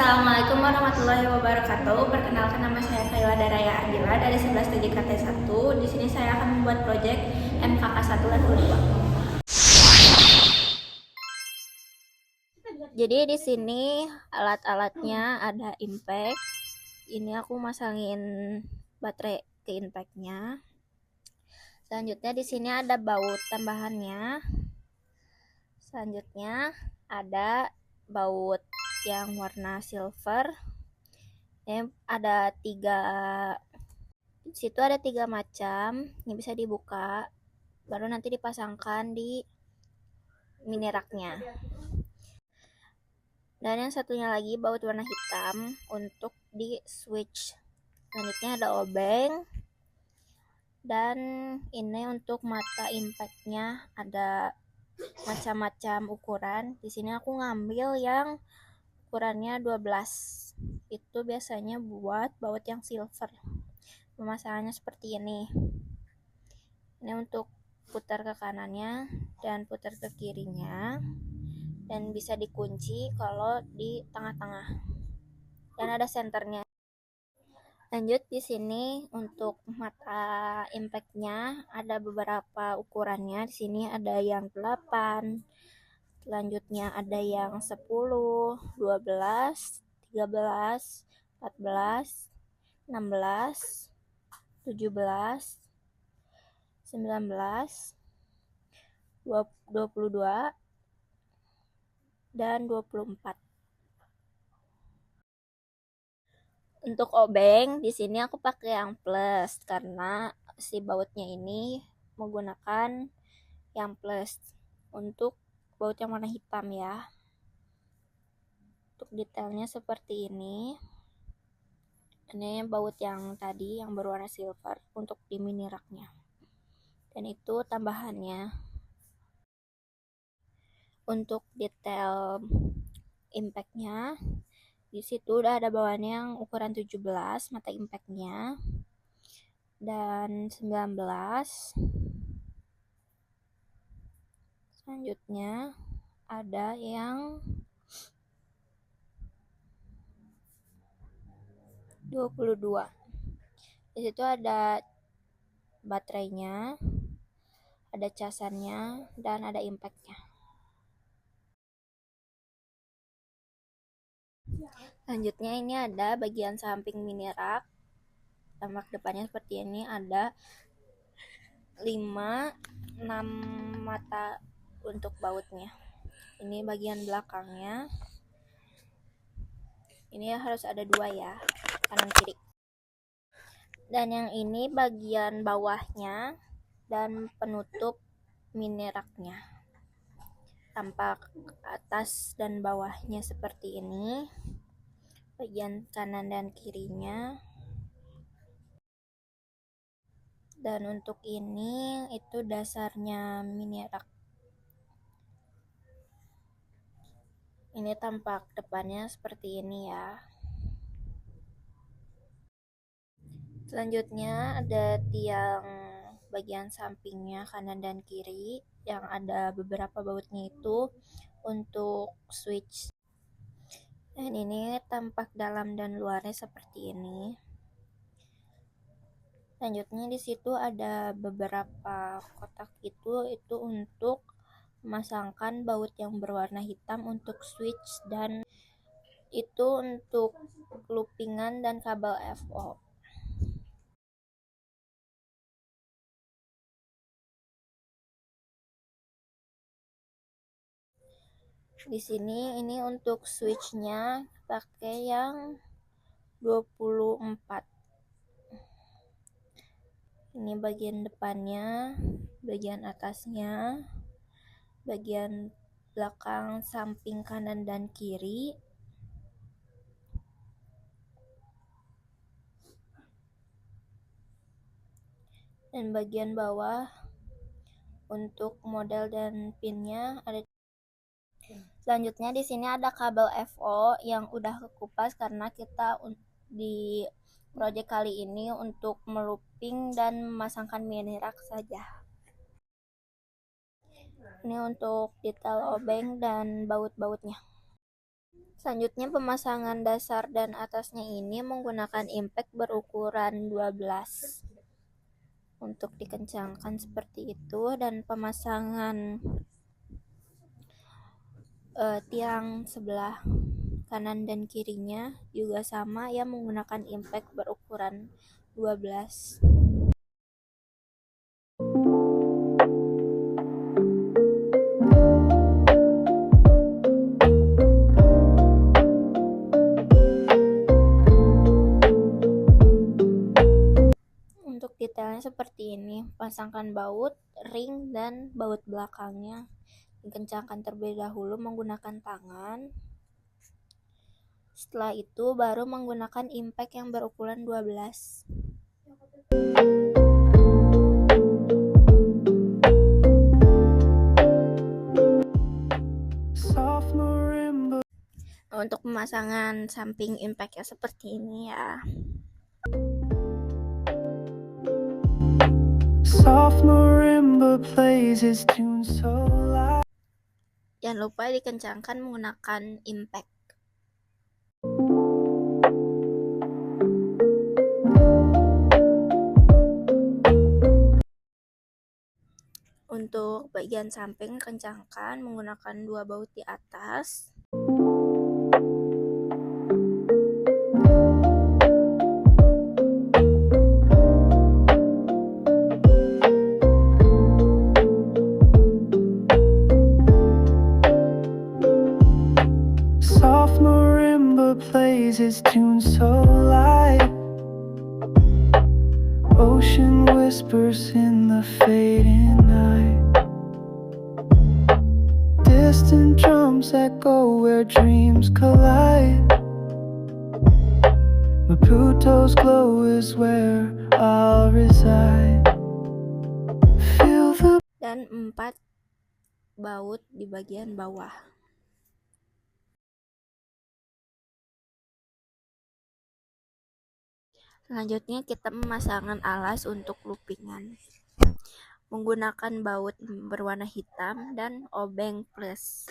Assalamualaikum warahmatullahi wabarakatuh. Perkenalkan, nama saya Kayla Daraya Ardila dari 11 TJKT 1. Di sini saya akan membuat proyek MKK 1 level 2. Jadi di sini alat-alatnya ada impact. Ini aku masangin baterai ke impactnya. Selanjutnya di sini ada baut tambahannya. Selanjutnya ada baut yang warna silver. Ada di situ ada 3 macam. Ini bisa dibuka, baru nanti dipasangkan di mini raknya. Dan yang satunya lagi baut warna hitam untuk di switch. Selanjutnya ada obeng. Dan ini untuk mata impactnya ada macam-macam ukuran. Di sini aku ngambil yang ukurannya 12. Itu biasanya buat baut yang silver. Pemasangannya seperti ini. Ini untuk putar ke kanannya dan putar ke kirinya, dan bisa dikunci kalau di tengah-tengah. Dan ada senternya. Lanjut, di sini untuk mata impactnya ada beberapa ukurannya. Di sini ada yang 8, selanjutnya ada yang 10, 12, 13, 14, 16, 17, 19, 22, dan 24. Untuk obeng di sini aku pakai yang plus karena si bautnya ini menggunakan yang plus untuk baut yang warna hitam ya. Untuk detailnya seperti ini. Ini baut yang tadi yang berwarna silver untuk di mini raknya. Dan itu tambahannya. Untuk detail impactnya, di situ udah ada bawaannya yang ukuran 17 mata impactnya, dan 19. Selanjutnya ada yang 22. Di situ ada baterainya, ada casannya, dan ada impactnya. Selanjutnya ini ada bagian samping mini rak. Tampak depannya seperti ini, ada 5, 6 mata untuk bautnya. Ini bagian belakangnya. Ini harus ada 2 ya, kanan kiri. Dan yang ini bagian bawahnya dan penutup mini raknya. Tampak atas dan bawahnya seperti ini. Bagian kanan dan kirinya. Dan untuk ini itu dasarnya mini rak. Ini tampak depannya seperti ini ya. Selanjutnya ada tiang bagian sampingnya kanan dan kiri yang ada beberapa bautnya itu untuk switch. Dan ini tampak dalam dan luarnya seperti ini. Selanjutnya di situ ada beberapa kotak itu untuk memasangkan baut yang berwarna hitam untuk switch, dan itu untuk loopingan dan kabel FO. Di sini ini untuk switchnya pakai yang 24. Ini bagian depannya, bagian atasnya, bagian belakang, samping kanan dan kiri. Dan bagian bawah untuk model dan pinnya ada. Selanjutnya di sini ada kabel FO yang udah kekupas karena kita di proyek kali ini untuk melooping dan memasangkan mini rak saja. Ini untuk detail obeng dan baut-bautnya. Selanjutnya pemasangan dasar dan atasnya ini menggunakan impact berukuran 12 untuk dikencangkan seperti itu, dan pemasangan tiang sebelah kanan dan kirinya juga sama ya, menggunakan impact berukuran 12. Untuk detailnya seperti ini, pasangkan baut, ring, dan baut belakangnya. Dikencangkan terlebih dahulu menggunakan tangan. Setelah itu baru menggunakan impact yang berukuran 12. Untuk pemasangan samping impactnya seperti ini ya. Soft marimba plays its tune so loud. Jangan lupa dikencangkan menggunakan impact. Untuk bagian samping kencangkan menggunakan 2 baut di atas. His tune so light, ocean whispers in the fading night, distant drums echo where dreams collide. Maputo's glow is where I'll reside. Feel the... Dan 4 baut di bagian bawah. Selanjutnya kita memasangkan alas untuk loopingan menggunakan baut berwarna hitam dan obeng plus.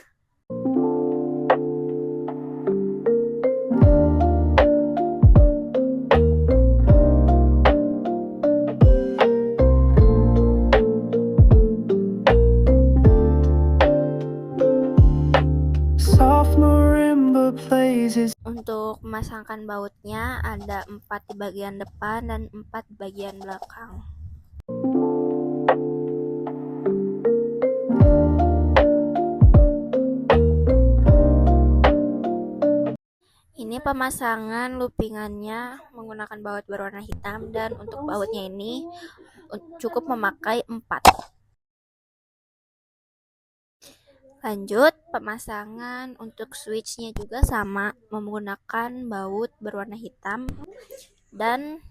Untuk memasangkan bautnya ada 4 di bagian depan dan 4 di bagian belakang. Ini pemasangan loopingannya menggunakan baut berwarna hitam, dan untuk bautnya ini cukup memakai 4. Lanjut, pemasangan untuk switchnya juga sama, menggunakan baut berwarna hitam dan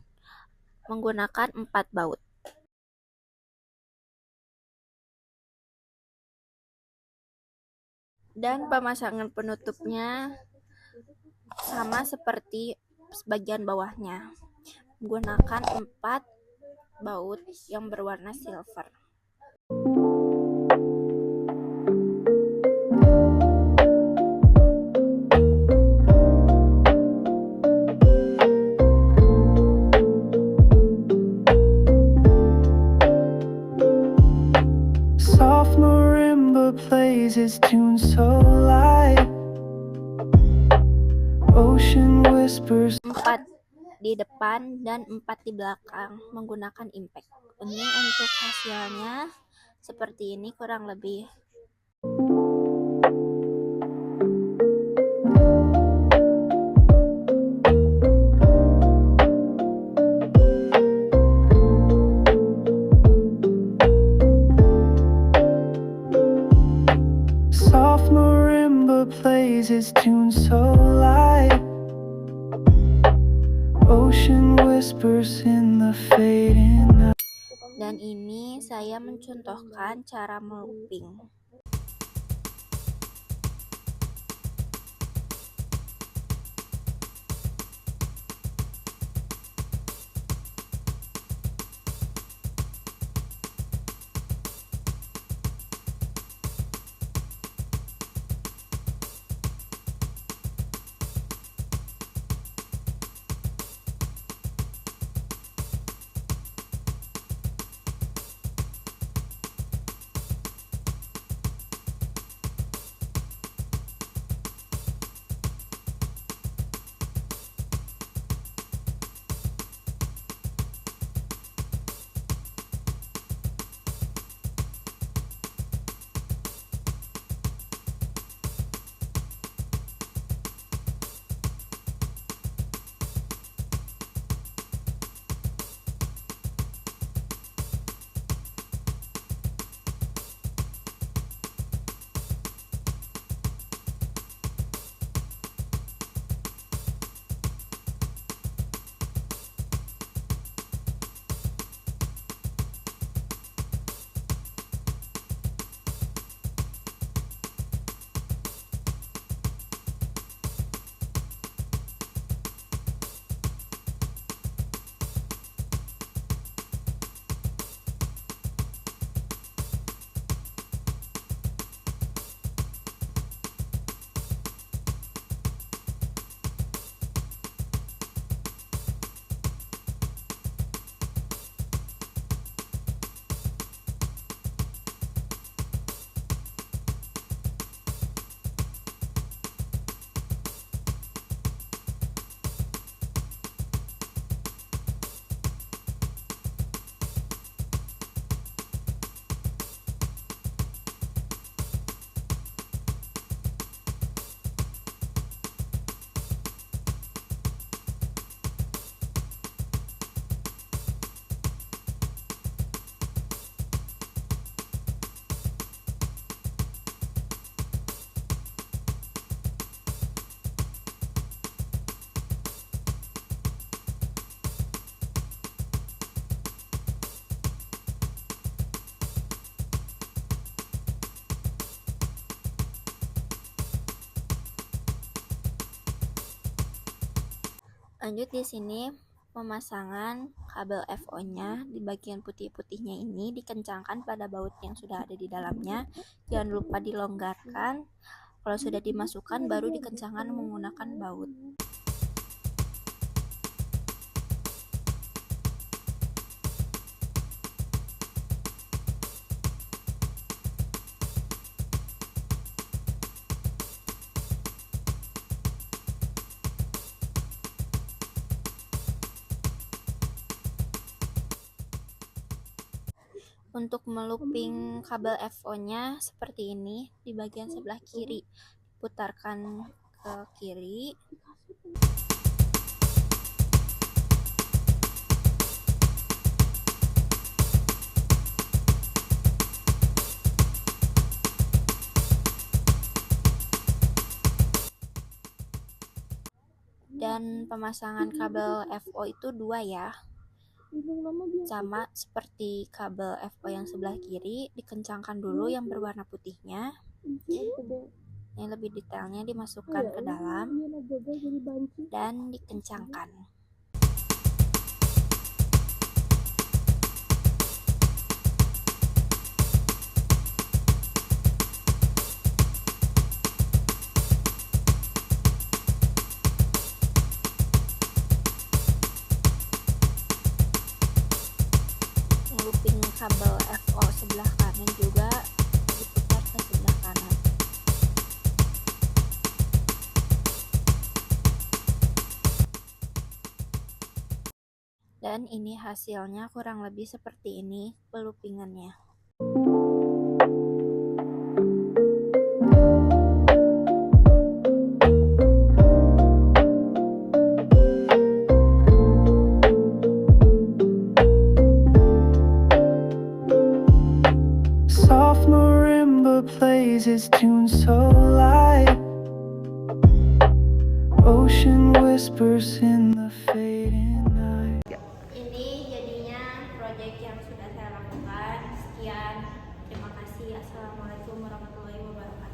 menggunakan 4 baut. Dan pemasangan penutupnya sama seperti bagian bawahnya, menggunakan 4 baut yang berwarna silver. His tune so light, ocean whispers. 4 di depan dan 4 di belakang menggunakan impact. Ini untuk hasilnya seperti ini kurang lebih. His tune so light, ocean whispers in the fading night. Dan ini saya mencontohkan cara melooping. Lanjut di sini pemasangan kabel FO-nya di bagian putih-putihnya ini dikencangkan pada baut yang sudah ada di dalamnya. Jangan lupa dilonggarkan. Kalau sudah dimasukkan baru dikencangkan menggunakan baut. Untuk meluping kabel FO-nya seperti ini, di bagian sebelah kiri putarkan ke kiri. Dan pemasangan kabel FO itu 2 ya. Sama seperti kabel FO yang sebelah kiri, dikencangkan dulu yang berwarna putihnya. Ini lebih detailnya dimasukkan ke dalam dan dikencangkan. Looping kabel FO sebelah kanan juga diputar ke sebelah kanan. Dan ini hasilnya kurang lebih seperti ini pelupingannya. Soft marimba plays its tune so light. Ocean whispers in the fading night. Ini jadinya proyek yang sudah saya lakukan. Sekian, terima kasih. Assalamualaikum warahmatullahi wabarakatuh.